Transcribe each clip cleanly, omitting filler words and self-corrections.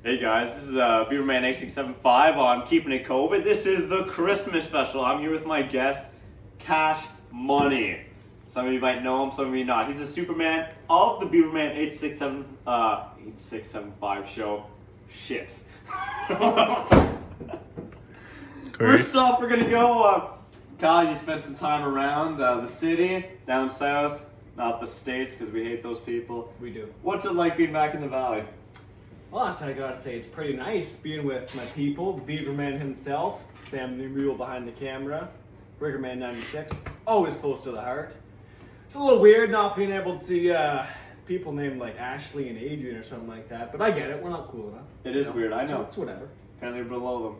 Hey guys, this is Beaverman 8675 on Keeping It COVID. This is the Christmas special. I'm here with my guest, Cash Money. Some of you might know him, some of you not. He's the Superman of the Beaverman 8675 show. Shit. First off, we're gonna go. Kyle, you spent some time around the city, down south, not the States, because we hate those people. We do. What's it like being back in the valley? Well, I gotta say, it's pretty nice being with my people, the Beaverman himself, Sam the Mule behind the camera, Riggerman 96, always close to the heart. It's a little weird not being able to see people named like Ashley and Adrian or something like that, but I get it, we're not cool enough. It is weird, I know. It's whatever. Apparently we're below them.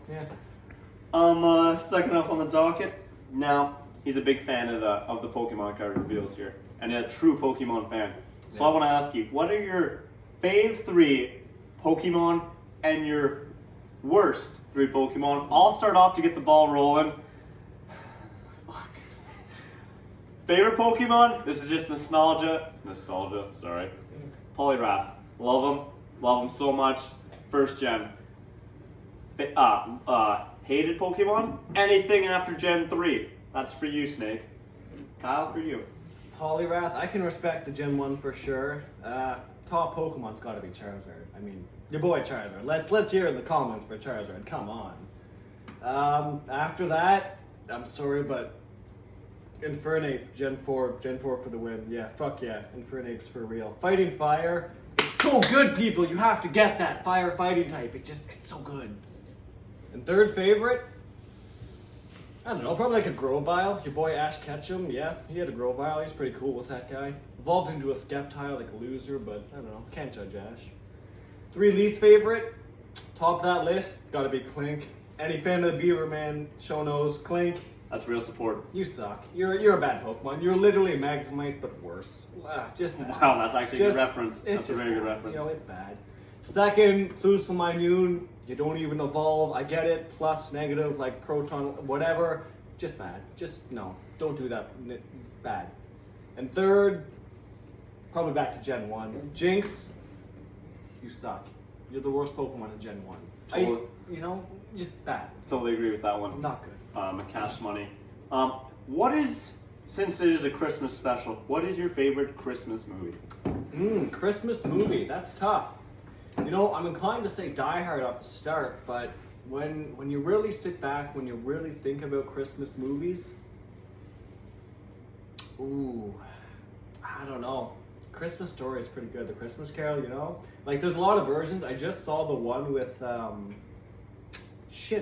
Yeah. Second up on the docket. Now, he's a big fan of the Pokemon card reveals here, and a true Pokemon fan. So I want to ask you, what are your fave 3 Pokemon and your worst 3 Pokemon? I'll start off to get the ball rolling. Fuck. Favorite Pokemon? This is just nostalgia, sorry. Poliwrath. Love him so much. First gen. Hated Pokemon? Anything after Gen 3. That's for you, Snake. Kyle, for you. Poliwrath, I can respect the Gen 1 for sure. Top Pokemon's gotta be Charizard. I mean, your boy Charizard. Let's hear in the comments for Charizard, come on. After that, I'm sorry, but Infernape, Gen 4 for the win. Yeah, fuck yeah, Infernape's for real. Fighting Fire, it's so good, people. You have to get that fire fighting type. It's so good. And third favorite, I don't know, probably like a Grovyle. Your boy Ash Ketchum, yeah, he had a Grovyle. He's pretty cool with that guy. Evolved into a Sceptile, like a loser, but I don't know, can't judge Ash. 3 least favorite, top of that list, gotta be Clink. Any fan of the Beaverman show knows Clink. That's real support. You suck. You're a bad Pokemon. You're literally a Magnemite, but worse. Just wow, that's actually a good reference. That's a very good reference. You know, it's bad. Second, Clues my Noon. You don't even evolve. I get it. Plus, negative, like Proton, whatever. Just bad. Just no. Don't do that. Bad. And third, probably back to Gen 1. Jinx, you suck. You're the worst Pokemon in Gen 1. Just bad. Totally agree with that one. Not good. Cash Money. What is, since it is a Christmas special, what is your favorite Christmas movie? Christmas movie. That's tough. You know, I'm inclined to say Die Hard off the start, but when you really sit back, when you really think about Christmas movies, I don't know. Christmas Story is pretty good. The Christmas Carol, you know? Like, there's a lot of versions. I just saw the one with,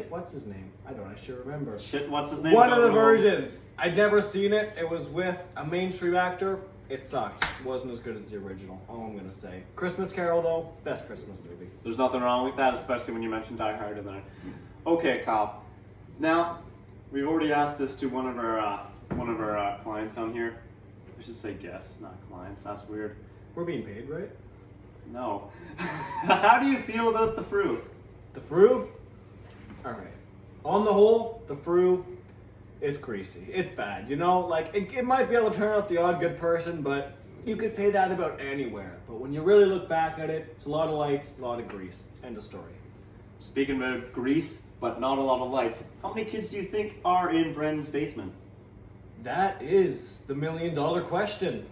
what's his name? I should remember. What's his name? One of the versions. I'd never seen it. It was with a mainstream actor. It sucked. It wasn't as good as the original, all I'm gonna say. Christmas Carol, though, best Christmas movie. There's nothing wrong with that, especially when you mentioned Die Hard in there. Okay, Kyle. Now, we've already asked this to one of our clients on here. I should say guests, not clients. That's weird. We're being paid, right? No. How do you feel about the fruit? The fruit? All right. On the whole, the fruit, it's greasy. It's bad. You know, like, it might be able to turn out the odd good person, but you could say that about anywhere. But when you really look back at it, it's a lot of lights, a lot of grease. End of story. Speaking about grease, but not a lot of lights, how many kids do you think are in Brendan's basement? That is the $1 million question.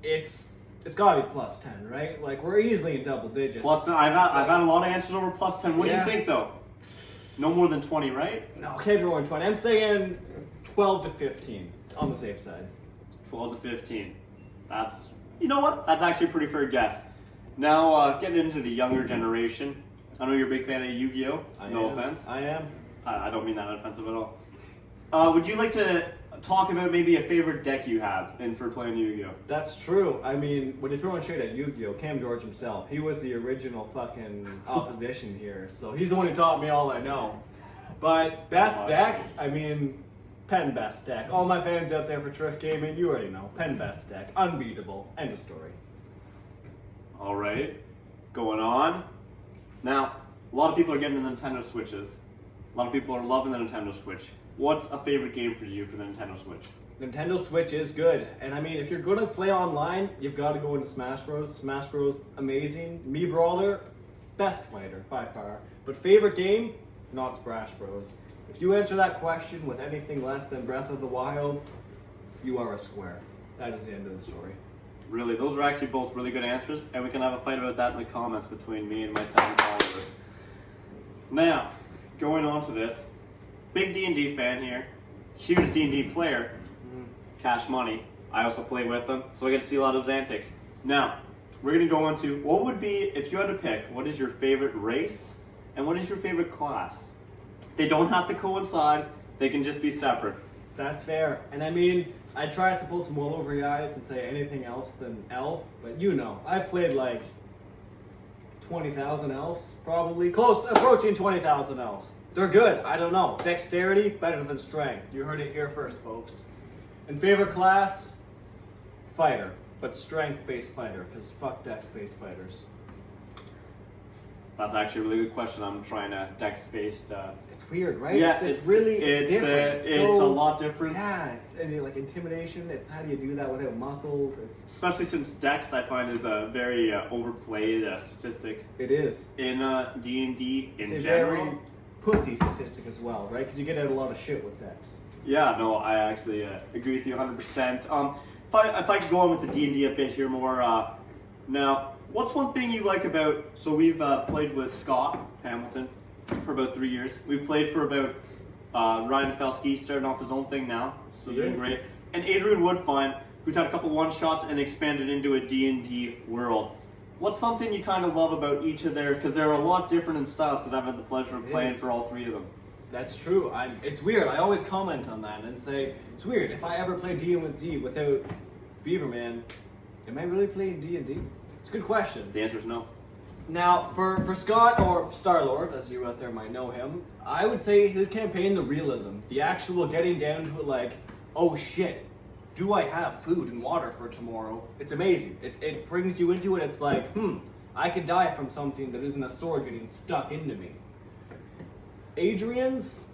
It's gotta be plus 10, right? Like, we're easily in double digits. Plus 10. I've had a lot of answers over plus 10. What do you think, though? No more than 20, right? No, can't be more than 20. I'm saying 12 to 15 on the safe side. 12 to 15. That's, you know what? That's actually a pretty fair guess. Now, getting into the younger generation. I know you're a big fan of Yu-Gi-Oh! No offense. I am. I don't mean that offensive at all. Would you like to talk about maybe a favorite deck you have for playing Yu-Gi-Oh? That's true. I mean, when you're throwing shade at Yu-Gi-Oh, Cam George himself, he was the original fucking opposition here. So he's the one who taught me all I know. But best deck, I mean, Pen best deck. All my fans out there for Trift Gaming, you already know. Pen best deck. Unbeatable. End of story. All right. Going on. Now, a lot of people are getting the Nintendo Switches. A lot of people are loving the Nintendo Switch. What's a favorite game for you for the Nintendo Switch? Nintendo Switch is good. And I mean, if you're going to play online, you've got to go into Smash Bros. Smash Bros. Amazing. Mii Brawler, best fighter by far. But favorite game? Not Smash Bros. If you answer that question with anything less than Breath of the Wild, you are a square. That is the end of the story. Really, those were actually both really good answers, and we can have a fight about that in the comments between me and my 7 followers. Now, going on to this, big D&D fan here, huge D&D player, Cash Money. I also play with them, so I get to see a lot of his antics. Now, we're going to go into what would be, if you had to pick, what is your favorite race and what is your favorite class? They don't have to coincide, they can just be separate. That's fair. And I mean, I try to pull some wool over your eyes and say anything else than elf, but you know, I've played like 20,000 elves, probably. Close, approaching 20,000 elves. They're good, I don't know. Dexterity, better than strength. You heard it here first, folks. And favorite class? Fighter, but strength-based fighter, because fuck dex-based fighters. That's actually a really good question. I'm trying to dex-based. It's weird, right? Yeah, it's really different. It's a lot different. Yeah, it's like intimidation. It's how do you do that without muscles? It's especially since dex, I find, is a very overplayed statistic. It is in D&D in it's a general. very pussy statistic as well, right? Because you get out a lot of shit with dex. Yeah, no, I actually agree with you 100%. If I could go on with the D&D a bit here more, now, what's one thing you like about, so we've played with Scott Hamilton for about 3 years. We've played for about, Ryan Felski starting off his own thing now, so doing great. And Adrian Woodfine, who's had a couple one-shots and expanded into a D&D world. What's something you kind of love about each of their, because they're a lot different in styles, because I've had the pleasure of playing for all 3 of them. That's true. It's weird. I always comment on that and say, it's weird. If I ever play D&D without Beaverman, am I really playing D&D? It's a good question. The answer is no. Now, for Scott, or Star-Lord, as you out there might know him, I would say his campaign, the realism, the actual getting down to it like, oh shit, do I have food and water for tomorrow? It's amazing. It brings you into it. It's like, I could die from something that isn't a sword getting stuck into me. Adrian's,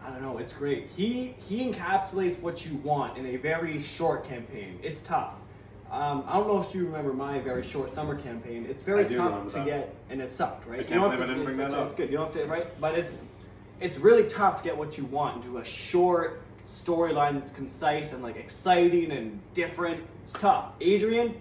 I don't know, it's great. He encapsulates what you want in a very short campaign. It's tough. I don't know if you remember my very short summer campaign. It's very tough to get, and it sucked, right? I can't believe I didn't bring that up. It's good. You don't have to, right? But it's really tough to get what you want into a short storyline that's concise and like exciting and different. It's tough. Adrian,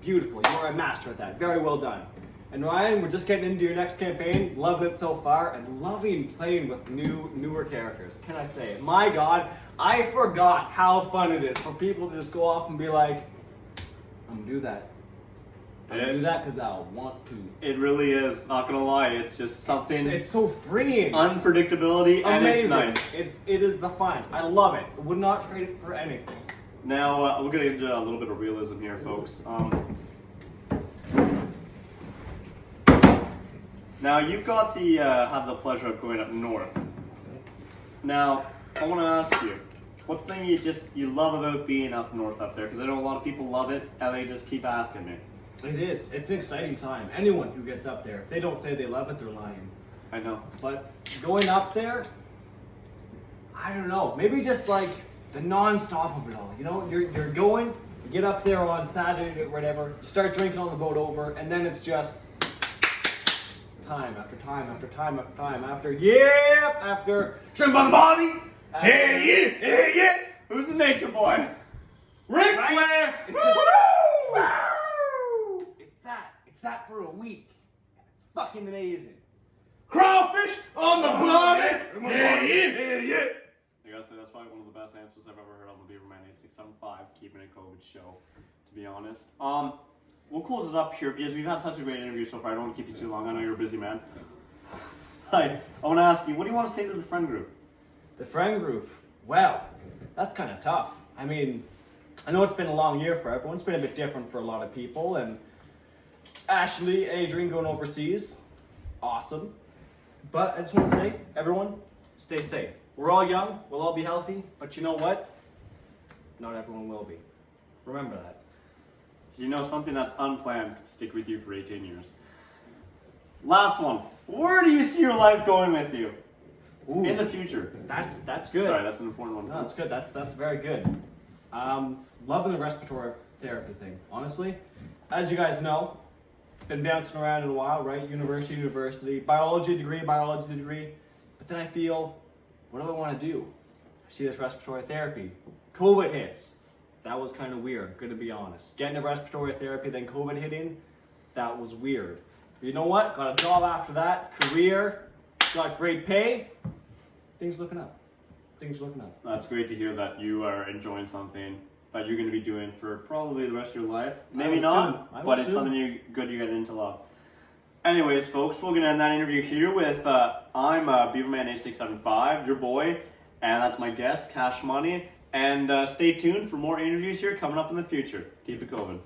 beautiful. You are a master at that. Very well done. And Ryan, we're just getting into your next campaign. Loving it so far and loving playing with newer characters. Can I say it? My God, I forgot how fun it is for people to just go off and be like, I'm gonna do that. I'm gonna do that because I want to. It really is. Not gonna lie, it's just something. It's so freeing. Unpredictability, and amazing. it's nice. It is the fun. I love it. I would not trade it for anything. Now we're gonna get into a little bit of realism here, folks. Now you've got the have the pleasure of going up north. Now I want to ask you, what's the thing you love about being up north up there? Because I know a lot of people love it, and they just keep asking me. It is. It's an exciting time. Anyone who gets up there, if they don't say they love it, they're lying. I know. But going up there, I don't know. Maybe just like the non-stop of it all. You know, you're going, you get up there on Saturday or whatever, you start drinking on the boat over, and then it's just time after time after time after time after Shrimp on the body. Hey yeah. Who's the nature boy? Ric Flair. It's just, It's that for a week. It's fucking amazing. Crawfish on the body. Yeah. I gotta say that's probably one of the best answers I've ever heard on the Beaverman 8675, keeping it COVID show, to be honest. We'll close it up here because we've had such a great interview so far. I don't want to keep you too long. I know you're a busy man. Hi, I want to ask you, what do you want to say to the friend group? The friend group? Well, that's kind of tough. I mean, I know it's been a long year for everyone. It's been a bit different for a lot of people. And Ashley, Adrian going overseas, awesome. But I just want to say, everyone, stay safe. We're all young. We'll all be healthy. But you know what? Not everyone will be. Remember that. You know, something that's unplanned could stick with you for 18 years. Last one. Where do you see your life going with you? Ooh, in the future? That's good. Sorry, that's an important one. No, that's good. That's very good. Loving the respiratory therapy thing. Honestly, as you guys know, been bouncing around in a while, right? University, biology degree. But then I feel, what do I want to do? I see this respiratory therapy. COVID hits. That was kind of weird, good to be honest. Getting a respiratory therapy, then COVID hitting, that was weird. But you know what? Got a job after that, career, got great pay. Things looking up. That's great to hear that you are enjoying something that you're going to be doing for probably the rest of your life. Maybe not, but it's something you get into love. Anyways, folks, we're going to end that interview here with I'm Beaverman8675, your boy, and that's my guest, Cash Money. And stay tuned for more interviews here coming up in the future. Keep it going.